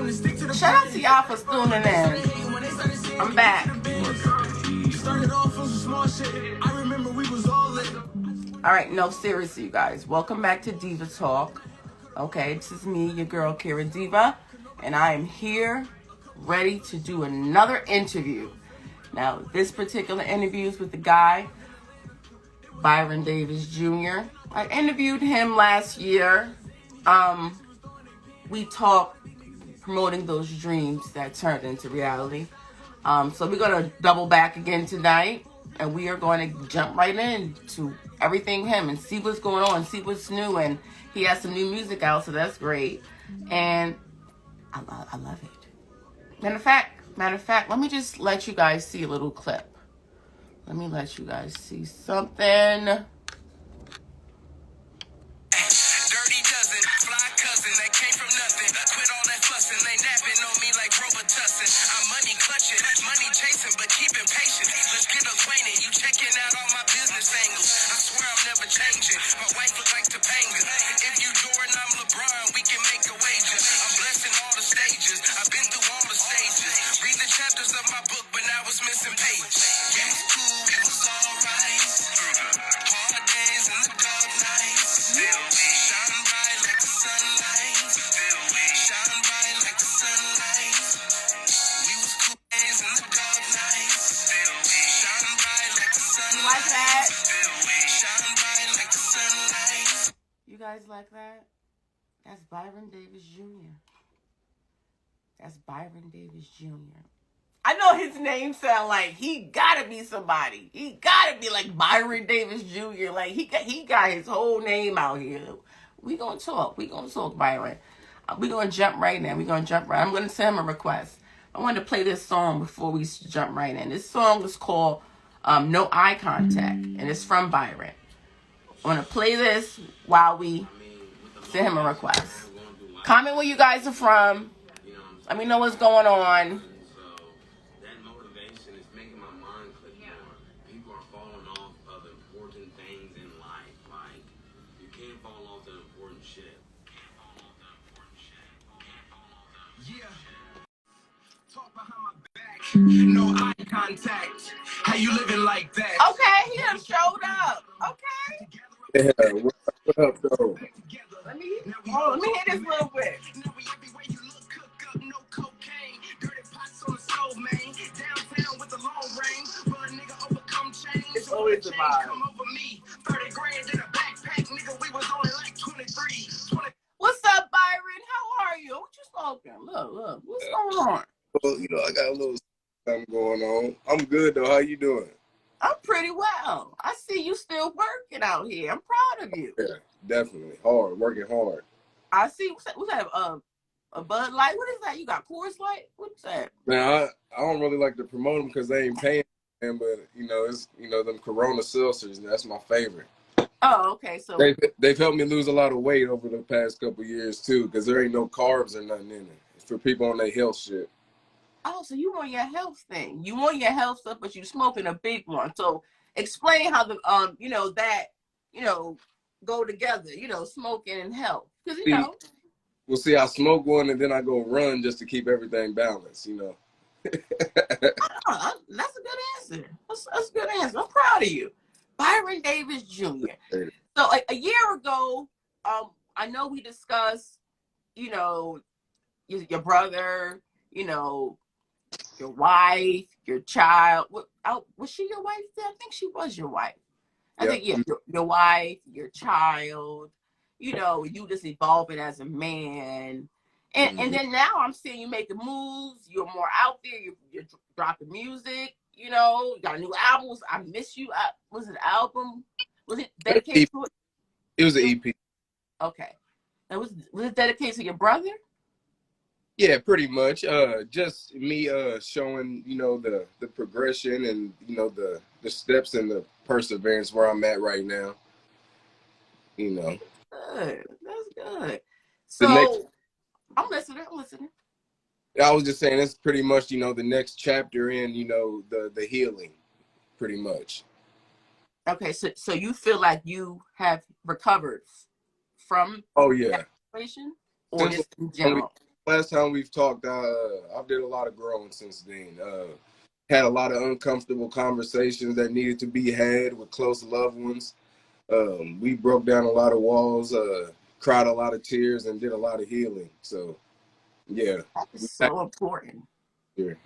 Shout out to y'all for tuning in. I'm back. All right, no, seriously, you guys. Welcome back to Deevah Talk. Okay, this is me, your girl, Kira Deevah, and I am here ready to do another interview. Now, this particular interview is with the guy, Byron Davis Jr. I interviewed him last year. We talked promoting those dreams that turned into reality. So we're going to double back again tonight, and we are going to jump right into everything him and see what's going on, see what's new, and he has some new music out, so that's great. And I love it. Matter of fact, let me just let you guys see a little clip. Let me let you guys see something. Dirty dozen, fly cousin that came from nothing. Quit all that fussing, they napping on me like Robitussin. I'm money clutching, money chasing, but keeping patient. Let's get acquainted, you checking out all my business angles. I swear I'm never changing. My wife look like Topanga. If you Jordan, I'm LeBron, we can make a wager. I'm blessing all the stages, I've been through all the stages. Read the chapters of my book, but now it's missing pages. It was cool, it was alright. Hard days and the dark nights. Still we shine bright like the sunlight. Still we shine bright like the sunlight. We was cool days and the dark nights. Still we shine bright like the sunlight. You like that? Still we shine bright like the sunlight. You guys like that? That's Byron Davis Jr. That's Byron Davis Jr. I know his name sound like he gotta be somebody. He gotta be like Byron Davis Jr. Like he got his whole name out here. We gonna talk, Byron. We gonna jump right now. I'm gonna send him a request. I wanted to play this song before we jump right in. This song is called No Eye Contact, and it's from Byron. I'm gonna play this while we send him a request. Comment where you guys are from. Let me know what's going on. No eye contact. How you living like that? Okay, he done showed up. Okay. Yeah, what up, though? Let me hit this little bit. It's always a vibe. What's up, Byron? How are you? What you smoking? Look. What's going on? Well, I got a little something going on. I'm good, though. How you doing? I'm pretty well. I see you still working out here. I'm proud of you. Yeah, definitely. Hard. Working hard. I see. What's that? A Bud Light? What is that? You got Coors Light? What's that? Man, I don't really like to promote them because they ain't paying, man, but, it's, them Corona seltzers, that's my favorite. Oh, okay. So they've helped me lose a lot of weight over the past couple of years, too, because there ain't no carbs or nothing in it. It's for people on their health shit. Oh, so you want your health thing. You want your health stuff, but you smoking a big one. So explain how the go together, smoking and health. Because Well, see, I smoke one and then I go run just to keep everything balanced, That's a good answer. That's a good answer. I'm proud of you. Byron Davis Jr. So a year ago, I know we discussed, your brother, your wife, your child. Was she your wife? I think she was your wife. I think your wife, your child. You just evolving as a man, and then now I'm seeing you making moves. You're more out there. You're dropping music. You got new albums. I Miss You. Was it an album? Was it dedicated to it? It was an EP. Okay. And was it dedicated to your brother? Yeah, pretty much. Just me showing, the progression and, the steps and the perseverance where I'm at right now. Good. That's good. So I'm listening. I was just saying it's pretty much, the next chapter in, the healing, pretty much. Okay, so you feel like you have recovered from that situation, or just in general? last time we've talked, I've did a lot of growing since then. Had a lot of uncomfortable conversations that needed to be had with close loved ones. We broke down a lot of walls, cried a lot of tears, and did a lot of healing. So, yeah. That's so important.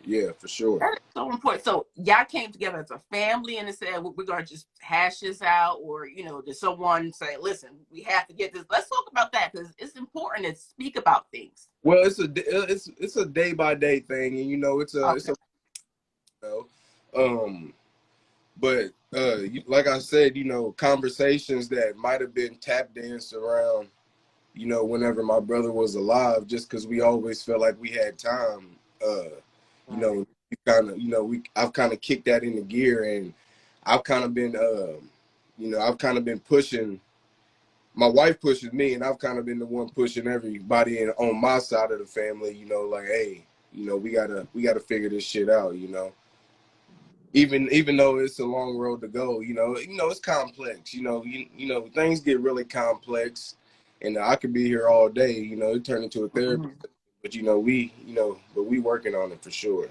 Yeah, for sure. That is so important. So y'all came together as a family and said, we're going to just hash this out, or, did someone say, listen, we have to get this? Let's talk about that, because it's important to speak about things. Well, it's a day by day thing, and it's a but like I said, conversations that might have been tap danced around, whenever my brother was alive, just because we always felt like we had time. I've kind of kicked that into gear, and I've kind of been, I've kind of been pushing. My wife pushes me, and I've kind of been the one pushing everybody on my side of the family. Like, hey, we gotta figure this shit out. Even though it's a long road to go, it's complex. Things get really complex, and I could be here all day. It turned into a therapy, but but we working on it for sure.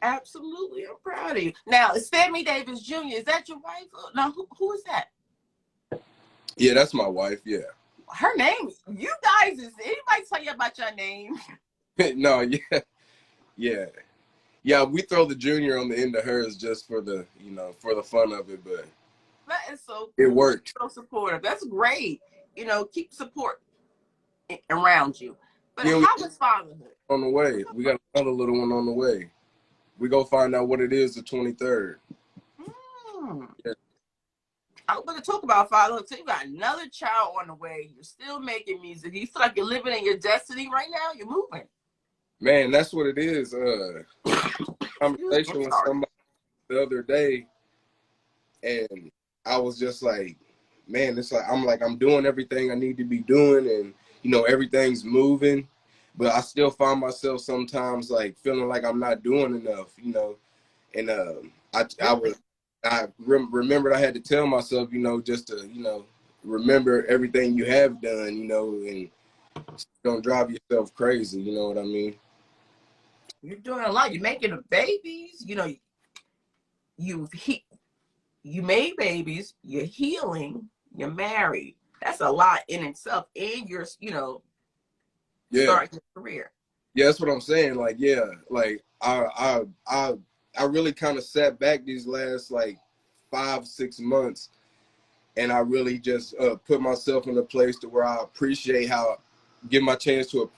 Absolutely, I'm proud of you. Now, Sammy Davis Jr., is that your wife? Now, who is that? Yeah, that's my wife. Yeah. Her name. You guys, is anybody tell you about your name? No, yeah. We throw the junior on the end of hers just for the fun of it, but that is so cool. It worked. So supportive. That's great. Keep support around you. But how is fatherhood? On the way. We got another little one on the way. We go find out what it is the 23rd. Yeah. I'm going to talk about fatherhood. So you got another child on the way. You're still making music. You feel like you're living in your destiny right now? You're moving. Man, that's what it is. Conversation with somebody the other day, and I was just like, man, it's like I'm doing everything I need to be doing, and everything's moving, but I still find myself sometimes like feeling like I'm not doing enough, and I remembered I had to tell myself, just to remember everything you have done, and don't drive yourself crazy. You know what I mean? You're doing a lot. You're making babies. You made babies. You're healing. You're married. That's a lot in itself. And you're, starting your career. Yeah, that's what I'm saying. Like, yeah, like I really kind of sat back these last like 5-6 months, and I really just put myself in a place to where I appreciate give myself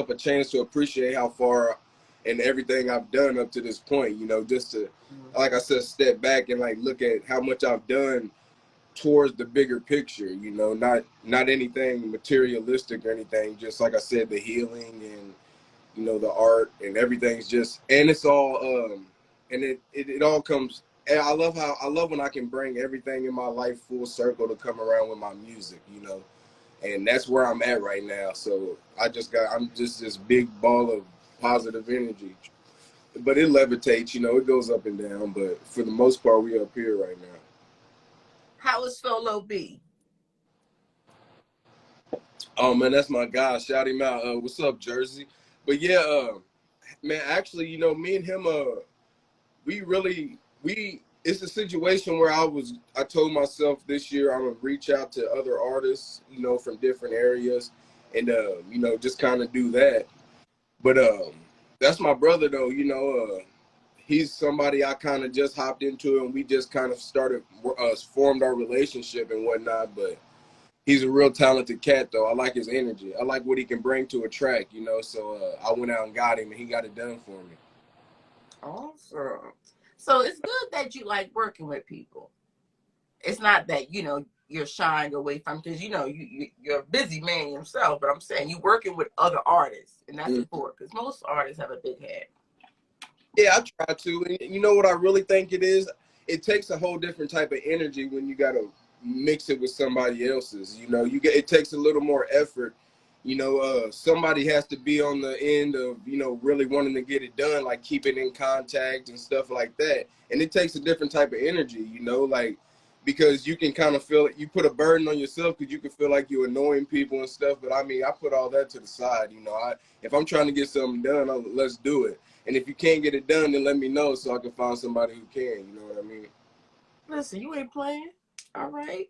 a chance to appreciate how far and everything I've done up to this point, just to, like I said, step back and like look at how much I've done towards the bigger picture, not anything materialistic or anything, just like I said, the healing and, the art and everything's just, and it's all, and it all comes, and I love when I can bring everything in my life full circle to come around with my music, and that's where I'm at right now. So I'm just this big ball of positive energy, but it levitates, it goes up and down, but for the most part, we're up here right now. How is Solo B? Oh man, that's my guy. Shout him out. What's up, Jersey? But yeah, man, actually, me and him, it's a situation where I told myself this year I'm gonna reach out to other artists, from different areas, and just kind of do that. But that's my brother though, he's somebody I kind of just hopped into, and we just kind of formed our relationship and whatnot. But he's a real talented cat though. I like his energy. I like what he can bring to a track, So I went out and got him, and he got it done for me. Awesome. So it's good that you like working with people. It's not that, you're shying away from, because, you're a busy man yourself, but I'm saying you're working with other artists, and that's important, because most artists have a big head. Yeah, I try to. And you know what I really think it is? It takes a whole different type of energy when you got to mix it with somebody else's. It takes a little more effort. Somebody has to be on the end of, really wanting to get it done, like keeping in contact and stuff like that. And it takes a different type of energy, like because you can kind of feel it. You put a burden on yourself because you can feel like you're annoying people and stuff. But I mean, I put all that to the side. You know, if I'm trying to get something done, let's do it. And if you can't get it done, then let me know so I can find somebody who can. You know what I mean? Listen, you ain't playing. All right.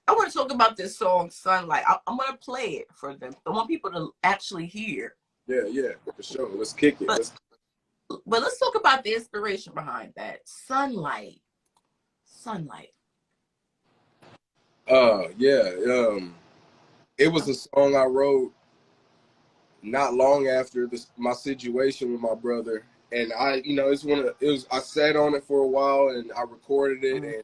I want to talk about this song, Sunlight. I'm going to play it for them. I want people to actually hear. Yeah, for sure. Let's kick it. But let's talk about the inspiration behind that. Sunlight. Yeah. It was a song I wrote not long after my situation with my brother. And I sat on it for a while and I recorded it, and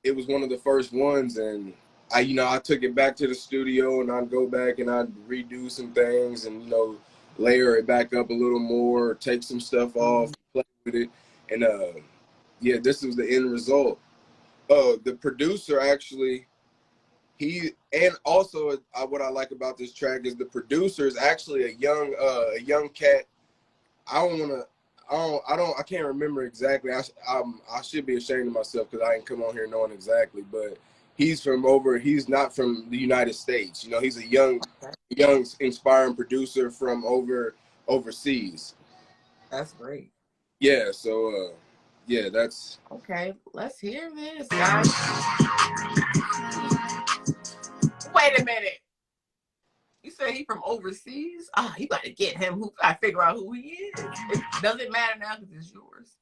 it was one of the first ones. And I took it back to the studio, and I'd go back and I'd redo some things and, layer it back up a little more, take some stuff off, play with it. And this was the end result. The producer actually, what I like about this track is the producer is actually a young cat. I can't remember exactly. I should be ashamed of myself because I ain't come on here knowing exactly, but he's not from the United States. He's a young inspiring producer from overseas. That's great. Yeah, so that's okay. Let's hear this, guys. Wait a minute. You say he from overseas? You got to get him. Who got to figure out who he is? It doesn't matter now because it's yours.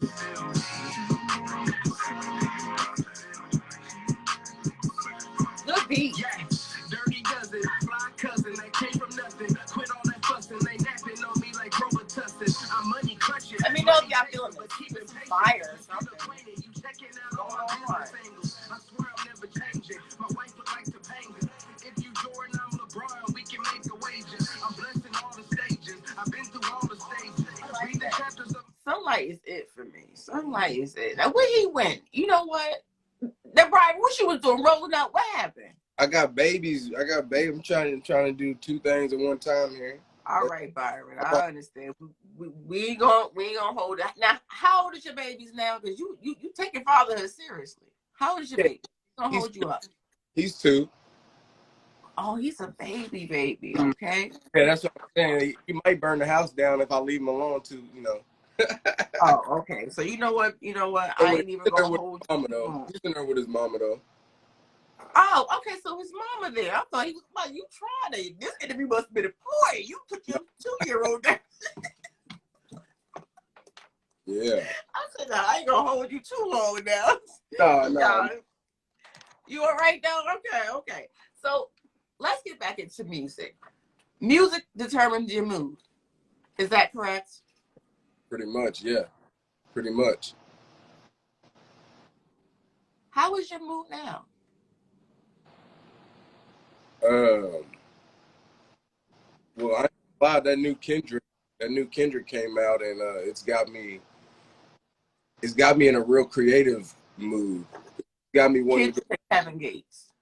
Good beat. Yeah. Dirty dozen, fly cousin, they came from nothing. Quit all that fussing, they napping on me like Robert Tussin. I'm money clutching. Let me know if y'all feeling this. Keep it fire or something. You checking out all my business angles. I swear I'm never changing. My wife would like to bang it. If you Jordan, I'm LeBron, we can make a wager. I'm blessing all the stages. I've been through all the stages. Read the chapters of Sunlight is it for me. Sunlight is it. Now, where he went? You know what? That Byron, what you was doing? Rolling out? What happened? I got babies. I'm trying to do two things at one time here. All right, Byron. I understand. We ain't gonna hold it. Now, how old is your babies now? Because you taking fatherhood seriously. How old is your baby? He's gonna hold you up. He's 2. Oh, he's a baby. Okay. Yeah, that's what I'm saying. He might burn the house down if I leave him alone too. Oh, okay. So you know what? I ain't even gonna hold you. He's in there with his mama though. Oh, okay. So his mama there. I thought he was like, you tried it. This interview must have been a boy. You put your 2-year-old there. Yeah. I said, no, I ain't gonna hold you too long now. No. You all right now? Okay. So let's get back into music. Music determines your mood. Is that correct? Pretty much, yeah. Pretty much. How is your mood now? Well, I lied. That new Kendrick came out, and it's got me in a real creative mood. It's got me wanting to Kevin Gates.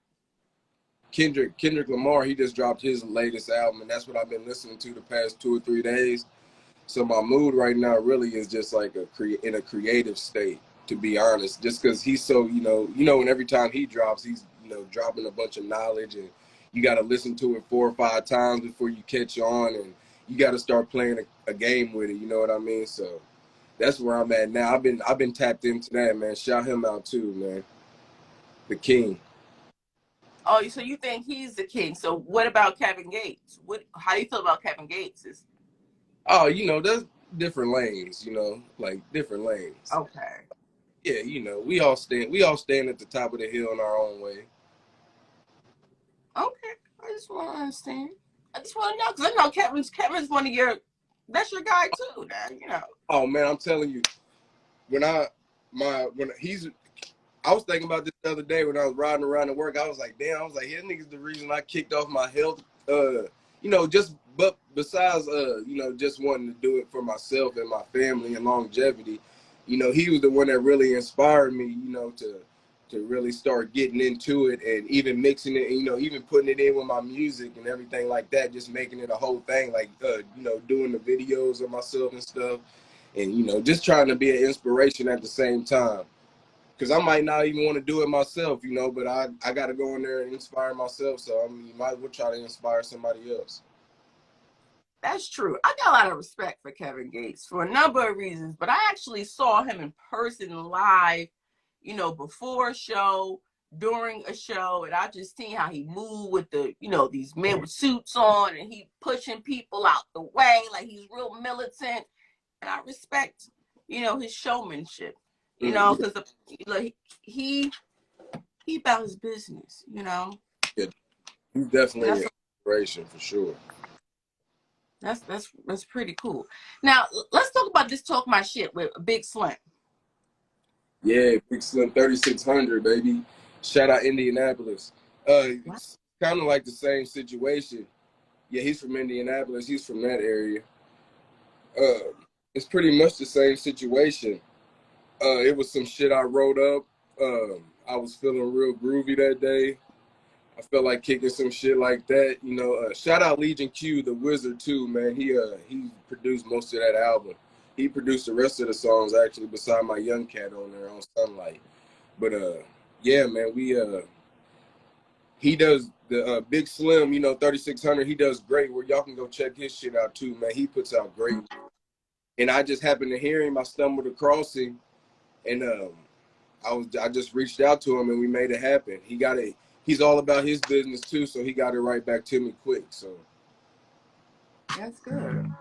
Kendrick Lamar, he just dropped his latest album, and that's what I've been listening to the past 2 or 3 days. So my mood right now really is just like in a creative state, to be honest. Just because he's so, and every time he drops, he's dropping a bunch of knowledge, and you got to listen to it 4 or 5 times before you catch on, and you got to start playing a game with it. You know what I mean? So that's where I'm at now. I've been tapped into that, man. Shout him out too, man. The king. Oh, so you think he's the king? So what about Kevin Gates? How do you feel about Kevin Gates? Oh, there's different lanes. Like different lanes. Okay. Yeah, we all stand at the top of the hill in our own way. Okay, I just want to understand. I just want to know because I know Kevin's one of that's your guy too. Now Oh man, I'm telling you, I was thinking about this the other day when I was riding around to work. I was like, damn. I was like, his nigga's the reason I kicked off my health. But besides, just wanting to do it for myself and my family and longevity, he was the one that really inspired me, to really start getting into it and even mixing it, and, even putting it in with my music and everything like that, just making it a whole thing, like, doing the videos of myself and stuff, and, just trying to be an inspiration at the same time. because I might not even want to do it myself, you know, but I got to go in there and inspire myself. So, I mean, you might as well try to inspire somebody else. That's true. I got a lot of respect for Kevin Gates for a number of reasons, but I actually saw him in person live, you know, before a show, during a show, and I just seen how he moved with the, you know, these men with suits on, and he pushing people out the way like he's real militant, and I respect, you know, his showmanship, you know, because like, he about his business, you know. Yeah, he's definitely an inspiration for sure. That's pretty cool. Now let's talk about this Talk My Shit with Big Slim. Yeah, Big Slim 3600, baby. Shout out Indianapolis. It's kind of like the same situation. Yeah, he's from Indianapolis. He's from that area. It's pretty much the same situation. It was some shit I wrote up. I was feeling real groovy that day. I felt like kicking some shit like that. You know, shout out Legion Q, the wizard too, man. He produced most of that album. He produced the rest of the songs actually, beside my young cat on there on Sunlight. But yeah, man, he does the Big Slim, you know, 3600. He does great. Where y'all can go check his shit out too, man. He puts out great. And I just happened to hear him. I stumbled across him, and I just reached out to him, and we made it happen. He's all about his business too, so he got it right back to me quick. So that's good.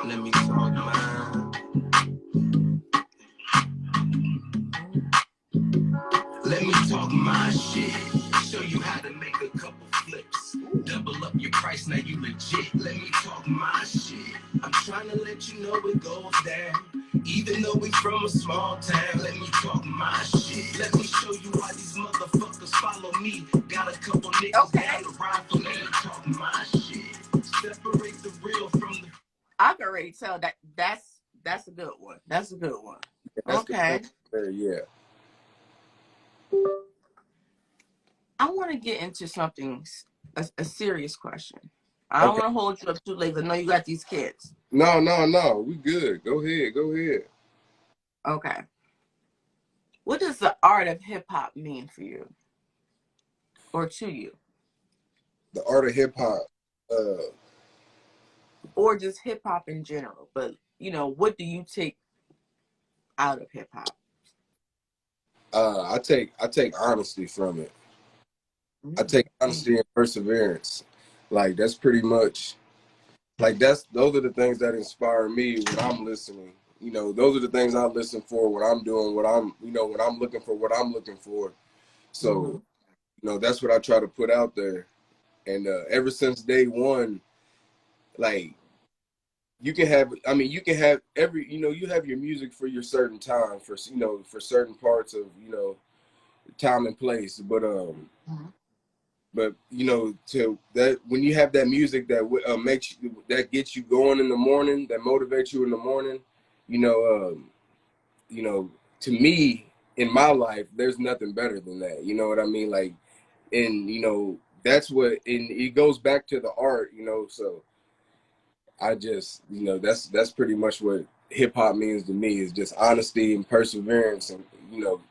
Let me talk mine. Let me talk my shit. Show you how to make a couple flips. Double up your price, now you legit. Let me talk my shit. I'm trying to let you know it goes down. Even though we from a small town, let me talk my shit. Let me show you why these motherfuckers follow me. Got a couple niggas down the ride for me. Talk my shit. Separate the real from the. I can already tell that's a good one. That's a good one. Okay. Yeah. I want to get into something, a serious question. I don't want to hold you up too late. I know you got these kids. No. We good. Go ahead. Okay. What does the art of hip hop mean for you, or to you, The art of hip hop. or just hip hop in general? But you know, what do you take out of hip hop? I take honesty from it. I take honesty and perseverance. Like that's pretty much like those are the things that inspire me when I'm listening. You know, those are the things I listen for when I'm doing what I'm, you know, when I'm looking for what I'm looking for. So, you know, that's what I try to put out there. And ever since day one, like you can have every, you know, you have your music for your certain time, for, you know, for certain parts of, you know, time and place. But you know, to that when you have that music that makes you, that gets you going in the morning, that motivates you in the morning, you know, to me in my life, there's nothing better than that. You know what I mean? Like, and you know, that's what, and it goes back to the art, you know. So I just, you know, that's pretty much what hip hop means to me, is just honesty and perseverance, and you know,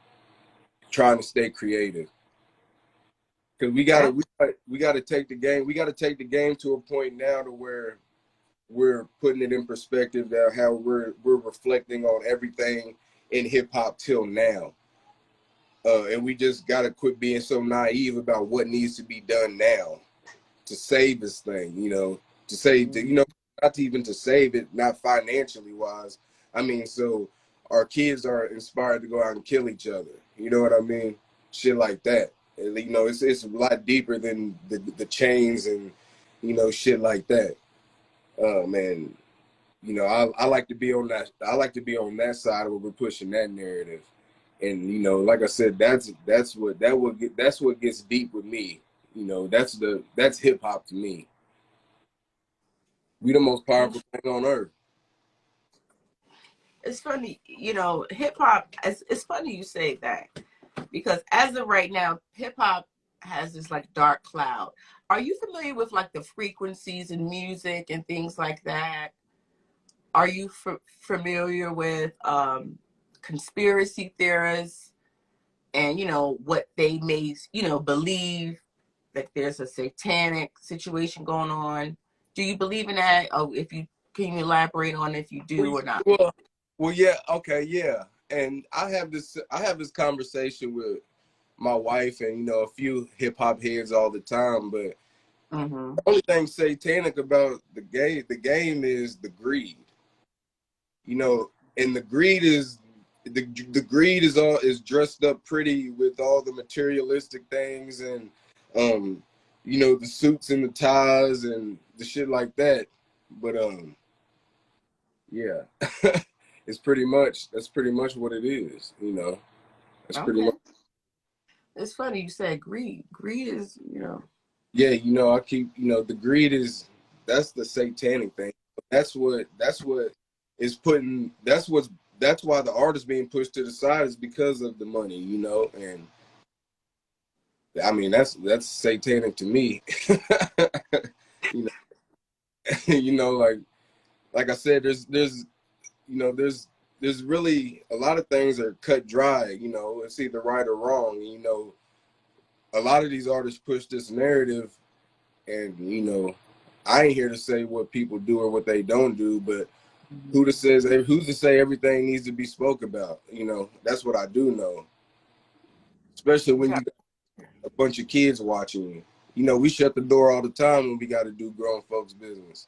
trying to stay creative. Because we gotta take the game. We gotta take the game to a point now to where we're putting it in perspective, that how we're reflecting on everything in hip hop till now. And we just gotta quit being so naive about what needs to be done now to save this thing. You know, to save, you know, not even to save it, not financially wise. I mean, so our kids are inspired to go out and kill each other. You know what I mean? Shit like that. And, you know, it's a lot deeper than the chains and, you know, shit like that. Man, you know, I like to be on that. I like to be on that side where we're pushing that narrative. And you know, like I said, that's what gets deep with me. You know, that's hip hop to me. We the most powerful thing on earth. It's funny, you know, hip hop. It's funny you say that, because as of right now, hip hop has this like dark cloud. Are you familiar with like the frequencies in music and things like that? Are you familiar with conspiracy theorists and, you know, what they may, you know, believe that there's a satanic situation going on? Do you believe in that? Or if you can you elaborate on if you do or not? Well, yeah, okay, yeah. And I have this conversation with my wife and a few hip hop heads all the time, but Mm-hmm. the only thing satanic about the game is the greed. And the greed is the greed is dressed up pretty with all the materialistic things and um the suits and the ties and the shit like that. But yeah. That's pretty much what it is. That's pretty Okay. much. It's funny you said greed. Greed is, you know. Yeah, I keep, the greed that's the satanic thing. That's what is putting, that's why the art is being pushed to the side is because of the money. And I mean, that's satanic to me. you know, like I said, there's really a lot of things are cut dry. It's either right or wrong. A lot of these artists push this narrative, and I ain't here to say what people do or what they don't do, but who's to say everything needs to be spoke about? That's what I do know. Especially when Yeah. you got a bunch of kids watching you. We shut the door all the time when we got to do grown folks' business.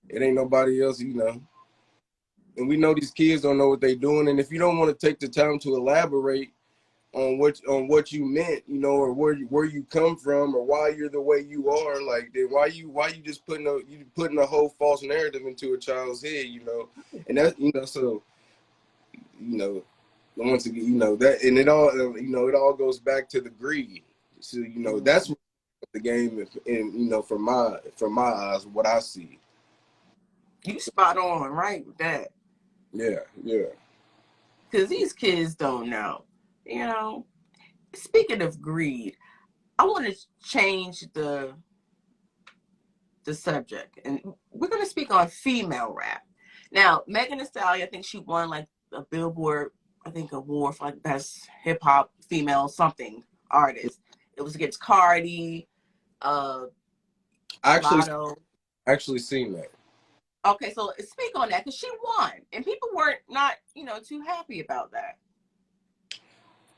It ain't nobody else. And we know these kids don't know what they're doing. And if you don't want to take the time to elaborate on what you meant, or where you come from, or why you're the way you are, like, then why you just putting a whole false narrative into a child's head. And that so once again, that, and it all goes back to the greed. So that's what the game is, and from my eyes, what I see. You spot on, right, with that. Yeah, yeah. Because these kids don't know. You know, speaking of greed, I want to change the subject, and we're going to speak on female rap. Now, Megan Thee Stallion, I think she won like a Billboard, I think, award for like best hip hop female something artist. It was against Cardi, uh, I Lotto. actually seen that. Okay, so speak on that because she won, and people weren't not too happy about that.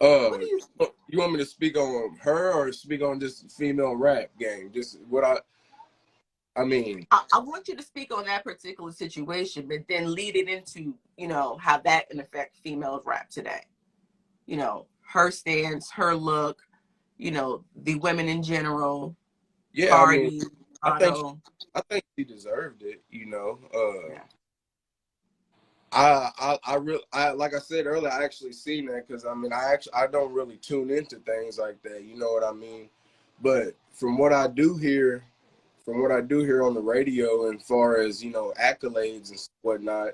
What do you? You want me to speak on her or speak on just female rap game? Just what I mean. I want you to speak on that particular situation, but then lead it into how that can affect female rap today. Her stance, her look, the women in general, Yeah, I mean, Cardi, I think Otto. I think she deserved it. Yeah. I like I said earlier, I actually seen that because I mean, I don't really tune into things like that. You know what I mean? But from what I do hear on the radio, and far as accolades and whatnot,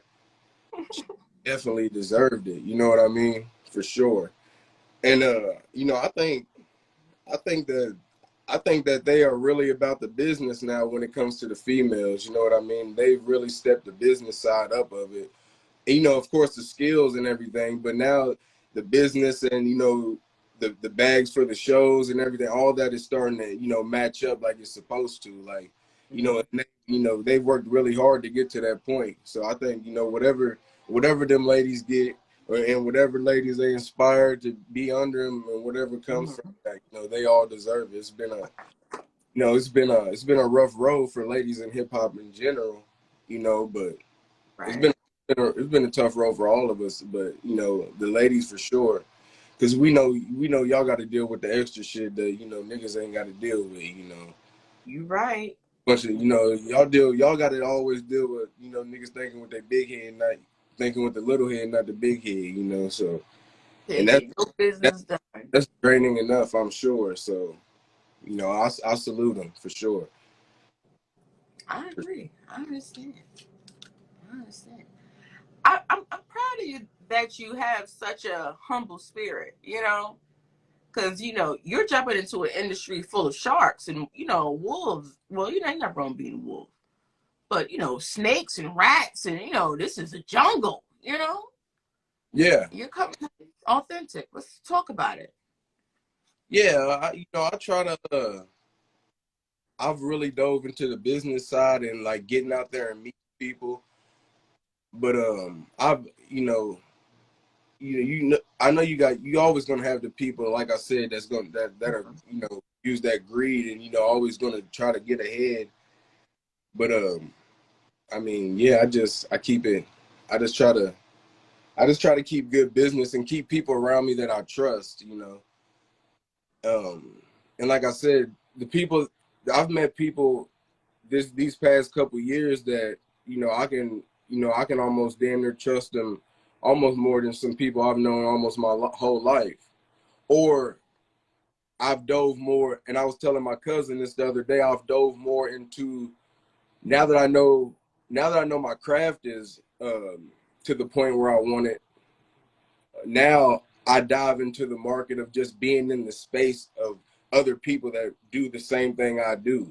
she definitely deserved it. You know what I mean? For sure. And I think that I think that they are really about the business now when it comes to the females. You know what I mean? They've really stepped the business side up of it. And, of course, the skills and everything, but now the business and the bags for the shows and everything, all that is starting to match up like it's supposed to. Like, they've worked really hard to get to that point. So I think whatever them ladies get, and whatever ladies they inspired to be under them, and whatever comes from that, they all deserve it. It's been a rough road for ladies in hip hop in general, but it's Right. been it's been a tough road for all of us. But the ladies for sure, because we know y'all got to deal with the extra shit that niggas ain't got to deal with. You right. Bunch of y'all got to always deal with niggas thinking with their big head, not thinking with the little head, not the big head. So and Can't get no that's business done. that's draining enough, I'm sure. So I salute them for sure. I agree. I understand. I understand. I'm proud of you that you have such a humble spirit, because, you're jumping into an industry full of sharks and, wolves. Well, you're not wrong being a wolf, but snakes and rats, and this is a jungle. Yeah. You're coming authentic. Let's talk about it. Yeah, I try to. I've really dove into the business side and like getting out there and meet people. But I've I know you always gonna have the people, like I said, that are use that greed and always gonna try to get ahead. But I mean, yeah, I keep it. I just try to keep good business and keep people around me that I trust. And like I said, the people I've met people these past couple years that I can almost damn near trust them almost more than some people I've known almost my whole life. Or I've dove more, and I was telling my cousin this the other day, I've dove more into now that I know my craft is to the point where I want it. Now I dive into the market of just being in the space of other people that do the same thing I do.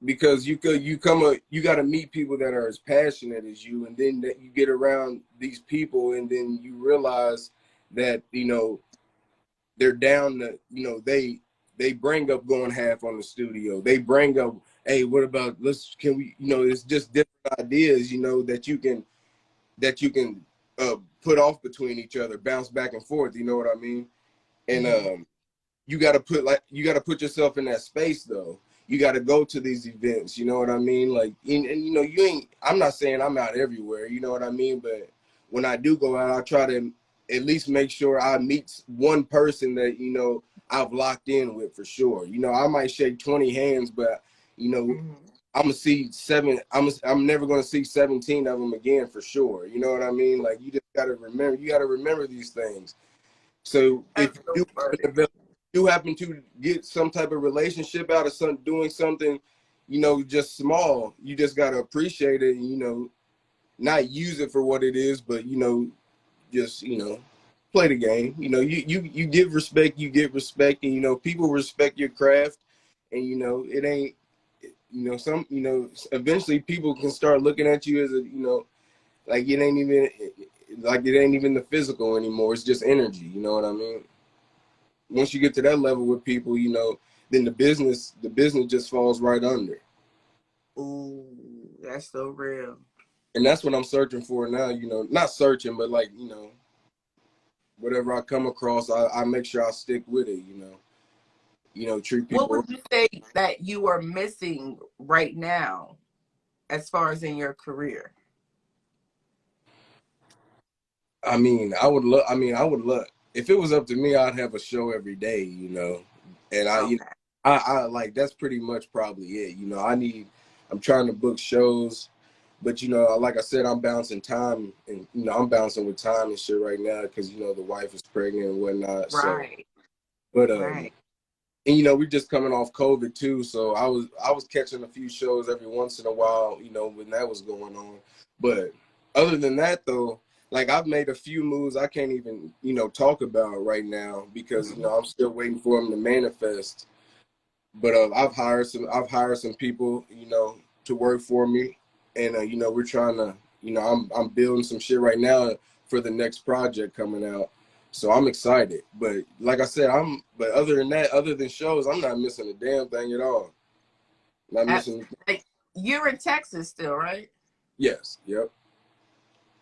Because you got to meet people that are as passionate as you, and then that you get around these people, and then you realize that they're down to they bring up going half on the studio. They bring up, hey, what about can we it's just different ideas that you can put off between each other, bounce back and forth. You know what I mean? And you got to put yourself in that space though. You got to go to these events. You know what I mean? Like, and you ain't. I'm not saying I'm out everywhere. You know what I mean? But when I do go out, I try to at least make sure I meet one person that I've locked in with for sure. I might shake 20 hands, but I'm gonna see seven. I'm never gonna see 17 of them again for sure. You know what I mean? Like, you just gotta remember. You gotta remember these things. So if you happen to get some type of relationship out of doing something, just small, you just gotta appreciate it and not use it for what it is, but just play the game. You give respect, you get respect, and people respect your craft, and it ain't some eventually people can start looking at you as a like it ain't even the physical anymore. It's just energy. You know what I mean? Once you get to that level with people, then the business just falls right under. Ooh, that's so real. And that's what I'm searching for now. Not searching, but like whatever I come across, I make sure I stick with it. Treat people. What would you say that you are missing right now, as far as in your career? I mean, I would love. If it was up to me, I'd have a show every day. And Okay. I like that's pretty much probably it. I'm trying to book shows, but like I said, I'm bouncing time, and I'm bouncing with time and shit right now because the wife is pregnant and whatnot. So, Right. but Right. and we're just coming off COVID too, so I was catching a few shows every once in a while, when that was going on. But other than that though, like I've made a few moves I can't even, talk about right now because I'm still waiting for them to manifest. But I've hired some people, to work for me, and we're trying to, I'm building some shit right now for the next project coming out. So I'm excited. But like I said, but other than that, other than shows, I'm not missing a damn thing at all. Not missing. Like, you're in Texas still, right? Yes. Yep.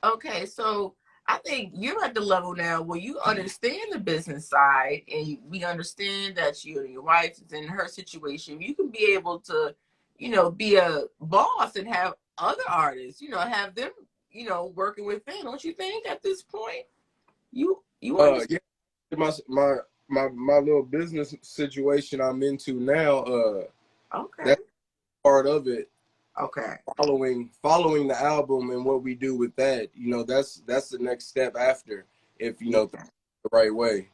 Okay, so I think you're at the level now where you understand the business side, and we understand that you and your wife is in her situation. You can be able to, be a boss and have other artists, have them, working with them. Don't you think at this point you understand? Yeah. My little business situation I'm into now. Okay. That's part of it. Okay. Following the album and what we do with that, that's the next step after, if Yeah. the right way.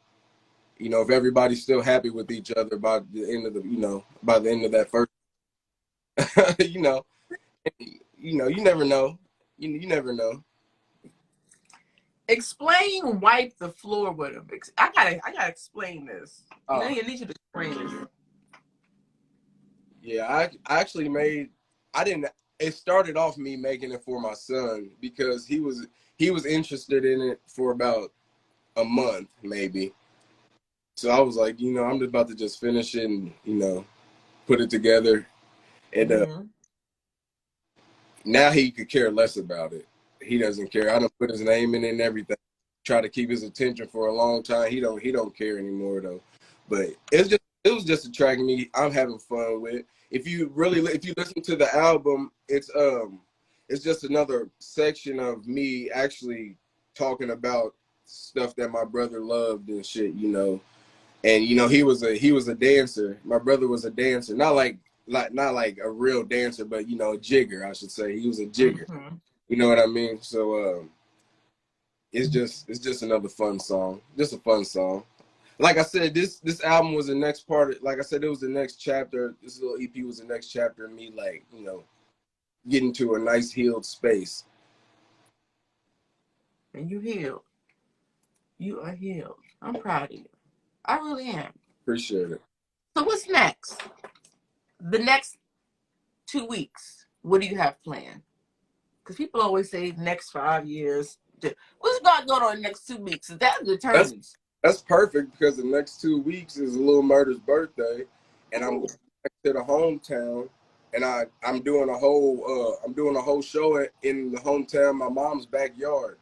If everybody's still happy with each other by the end of that first, you know, you never know. You never know. Explain wipe the floor with him. I gotta explain this. I need you to explain this. Yeah, I actually made. I didn't. It started off me making it for my son because he was interested in it for about a month maybe. So I was like, you know, I'm about to just finish it and, you know, put it together. And now he could care less about it. He doesn't care. I don't put his name in it and everything. Try to keep his attention for a long time. He don't care anymore though. But it was just a track me I'm having fun with. If you listen to the album, it's just another section of me actually talking about stuff that my brother loved and shit, you know. And you know, he was a dancer. My brother was a dancer, not like a real dancer, but you know, a jigger, I should say. He was a jigger. You know what I mean? So it's just another fun song, just a fun song. Like I said, this album was the next part. Like I said, it was the next chapter. This little EP was the next chapter of me, like, you know, getting to a nice healed space. And you healed. You are healed. I'm proud of you. I really am. Appreciate it. So what's next? The next 2 weeks, what do you have planned? Because people always say next 5 years. What's going on in the next 2 weeks? That determines. That's perfect because the next 2 weeks is Lil Murder's birthday, and I'm going back to the hometown, and I'm doing a whole show in the hometown, my mom's backyard.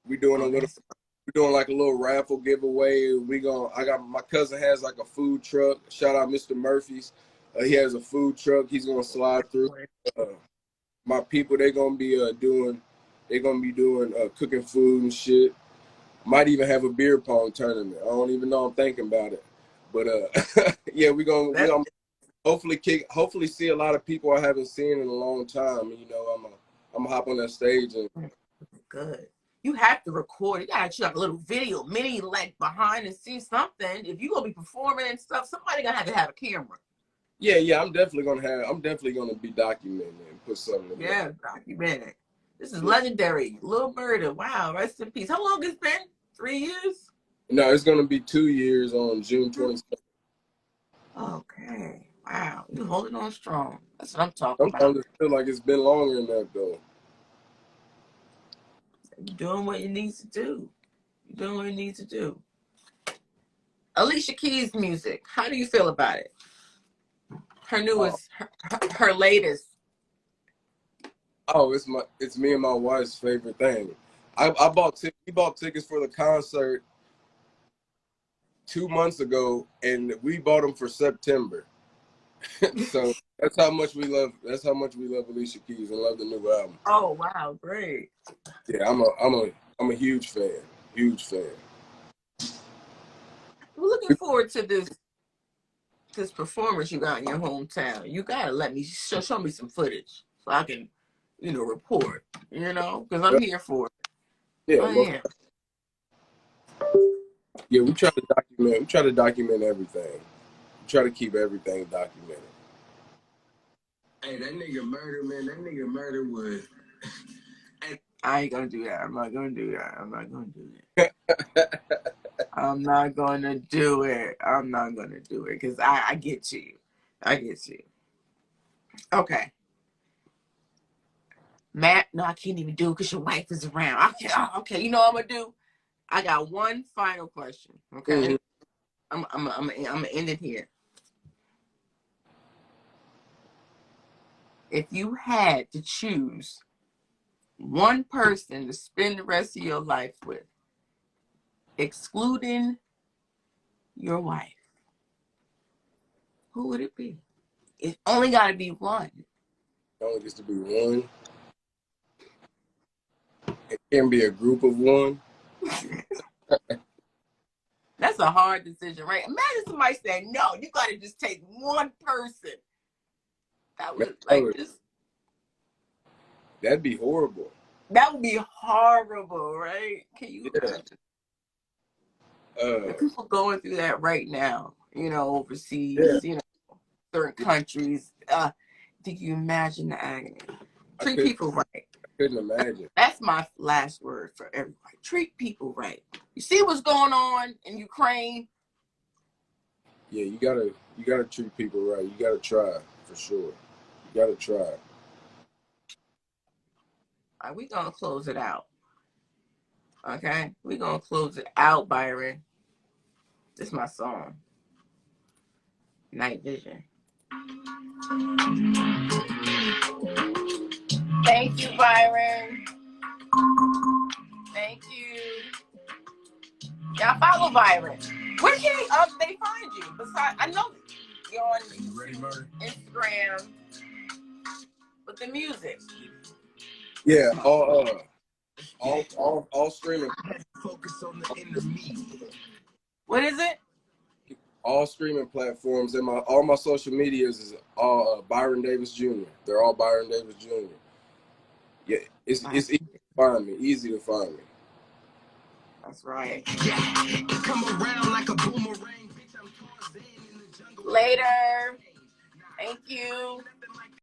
We're doing like a little raffle giveaway. My cousin has like a food truck. Shout out Mr. Murphy's. He has a food truck. He's gonna slide through. My people, they're gonna be doing cooking food and shit. Might even have a beer pong tournament. I don't even know. I'm thinking about it, but yeah, we gonna hopefully see a lot of people I haven't seen in a long time. You know, I'm gonna hop on that stage and good. You have to record. You gotta shoot like a little video, mini, like behind the scenes something. If you're gonna be performing and stuff, somebody gonna have a camera. Yeah, I'm definitely gonna be documenting and put something together. Yeah, document it. This is legendary. Lil Murder. Wow, rest in peace. How long has it been? 3 years? No, it's gonna be 2 years on June 22nd. Okay. Wow. You're holding on strong. That's what I'm talking about. Sometimes I feel like it's been longer than that though. You're doing what you need to do. You're doing what you need to do. Alicia Keys' music. How do you feel about it? Her newest, her latest. Oh, it's me and my wife's favorite thing. We bought tickets for the concert 2 months ago, and we bought them for September. So that's how much we love Alicia Keys and love the new album. Oh wow, great. Yeah, I'm a huge fan. Huge fan. We're looking forward to this performance you got in your hometown. You gotta let me show me some footage so I can, report. Because I'm here for it. Yeah, I am. Yeah, we try to document everything. We try to keep everything documented. Hey, that nigga Murder, man, that nigga Murder was. I ain't gonna do that. I'm not gonna do that. I'm not gonna do it. I'm not gonna do it. I'm not gonna do it because I get you. I get you. Okay. Matt, no, I can't even do it because your wife is around. Okay. You know what I'm gonna do? I got one final question. Okay. Mm-hmm. I'm gonna end it here. If you had to choose one person to spend the rest of your life with, excluding your wife, who would it be? It only got to be one. It only gets to be one. It can be a group of one. That's a hard decision, right? Imagine somebody saying, no, you got to just take one person. That would that'd be horrible. That would be horrible, right? Can you imagine? People going through that right now, overseas, certain countries. Do you imagine the agony? Treat people right. I couldn't imagine. That's my last word for everybody. Treat people right. You see what's going on in Ukraine? Yeah, you gotta treat people right. You gotta try for sure. Gotta try. All right, we gonna close it out. Okay, we gonna close it out, Byron. This is my song, Night Vision. Thank you, Byron. Thank you. Y'all follow Byron. Where can they find you? Besides, I know you're on Instagram with the music. Yeah, all streaming. Focus on the intermediate. What is it? All streaming platforms, and all my social medias is all Byron Davis Jr. They're all Byron Davis Jr. Yeah, it's easy to find me. Easy to find me. That's right. Come around like a boomerang. Bitch, I'm Tarzan in the jungle. Later. Thank you.